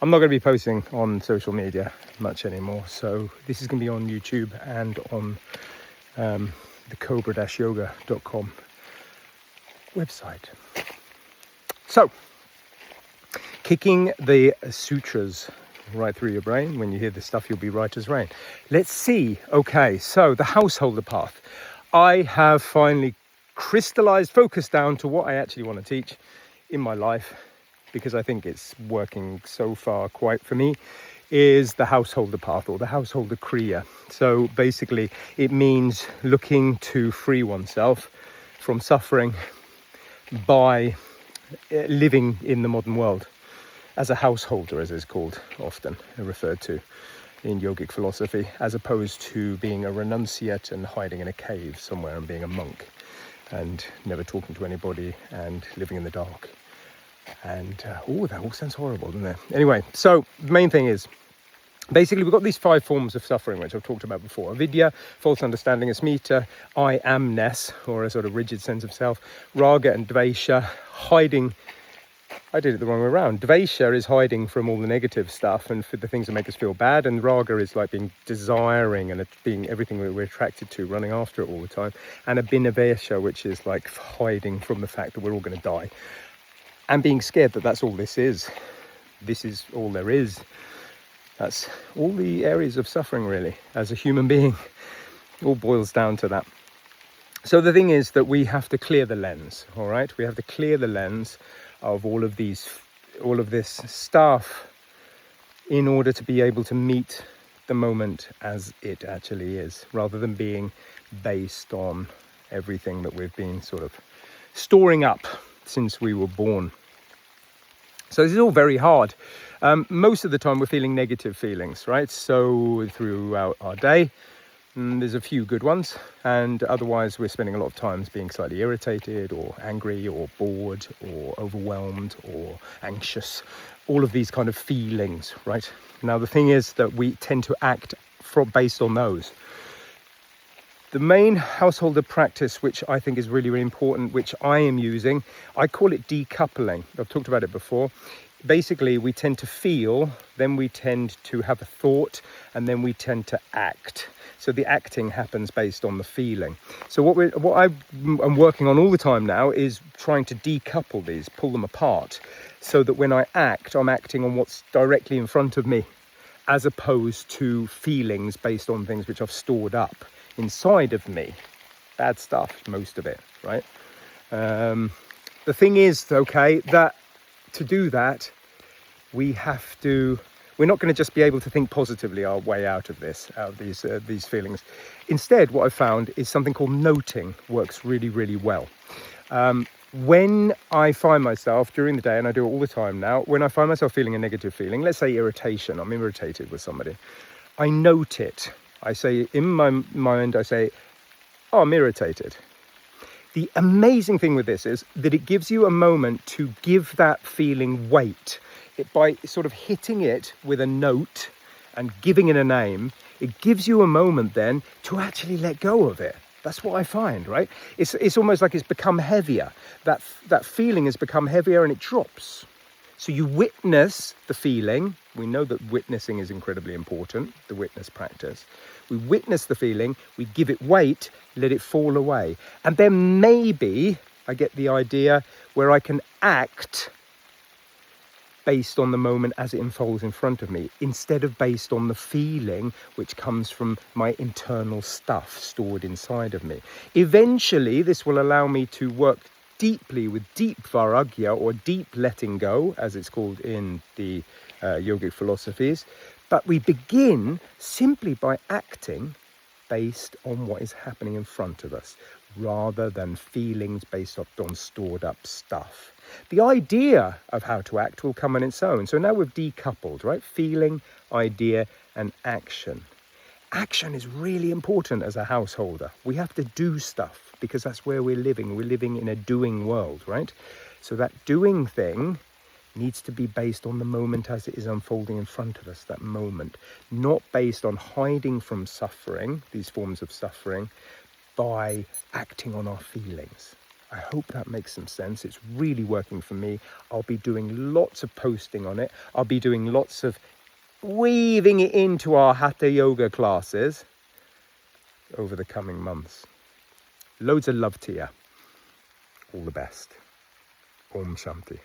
I'm not going to be posting on social media much anymore, so this is going to be on YouTube and on the Cobra-Yoga.com website. So, kicking the sutras right through your brain. When you hear this stuff, you'll be right as rain. Let's see. Okay, so the householder path. I have finally crystallized, focused down to what I actually want to teach in my life, because I think it's working so far quite for me, is the householder path, or the householder kriya. So basically it means looking to free oneself from suffering by living in the modern world as a householder, as it's called, often referred to in yogic philosophy, as opposed to being a renunciate and hiding in a cave somewhere and being a monk and never talking to anybody and living in the dark. And that all sounds horrible, doesn't it? Anyway, so the main thing is, basically we've got these 5 forms of suffering, which I've talked about before. Avidya, false understanding; asmita, I amness, or a sort of rigid sense of self; raga and dvesha, hiding. I did it the wrong way around. Dvesha is hiding from all the negative stuff and for the things that make us feel bad, and raga is like being desiring and being everything that we're attracted to, running after it all the time. And abhinavesha, which is like hiding from the fact that we're all going to die and being scared that that's all this is. This is all there is. That's all the areas of suffering, really, as a human being. It all boils down to that. So the thing is that we have to clear the lens, all right? We have to clear the lens of all of this stuff in order to be able to meet the moment as it actually is, rather than being based on everything that we've been sort of storing up since we were born. So this is all very hard. Most of the time we're feeling negative feelings, right? So throughout our day, there's a few good ones, and otherwise we're spending a lot of time being slightly irritated or angry or bored or overwhelmed or anxious. All of these kind of feelings, right? Now the thing is that we tend to act based on those. The main householder practice, which I think is really, really important, which I am using, I call it decoupling. I've talked about it before. Basically, we tend to feel, then we tend to have a thought, and then we tend to act. So the acting happens based on the feeling. So what I'm working on all the time now is trying to decouple these, pull them apart, so that when I act, I'm acting on what's directly in front of me, as opposed to feelings based on things which I've stored up inside of me. Bad stuff, most of it, right? The thing is, okay, that to do that, we're not going to just be able to think positively our way out of these feelings. Instead, what I've found is something called noting works really, really well. When I find myself during the day, and I do it all the time now, when I find myself feeling a negative feeling, let's say irritation, I'm irritated with somebody, I note it. I say, in my mind, oh, I'm irritated. The amazing thing with this is that it gives you a moment to give that feeling weight. By sort of hitting it with a note and giving it a name, it gives you a moment then to actually let go of it. That's what I find, right? It's almost like it's become heavier. That feeling has become heavier and it drops. So you witness the feeling. We know that witnessing is incredibly important, the witness practice. We witness the feeling, we give it weight, let it fall away. And then maybe I get the idea where I can act based on the moment as it unfolds in front of me, instead of based on the feeling which comes from my internal stuff stored inside of me. Eventually, this will allow me to work deeply with deep vairagya, or deep letting go, as it's called in the yogic philosophies. But we begin simply by acting based on what is happening in front of us, rather than feelings based on stored up stuff. The idea of how to act will come on its own. So now we've decoupled, right? Feeling, idea, and action. Action is really important as a householder. We have to do stuff because that's where we're living. We're living in a doing world, right? So that doing thing needs to be based on the moment as it is unfolding in front of us, that moment, not based on hiding from suffering, these forms of suffering, by acting on our feelings. I hope that makes some sense. It's really working for me. I'll be doing lots of posting on it. I'll be doing lots of weaving it into our Hatha Yoga classes over the coming months. Loads of love to you. All the best. Om Shanti.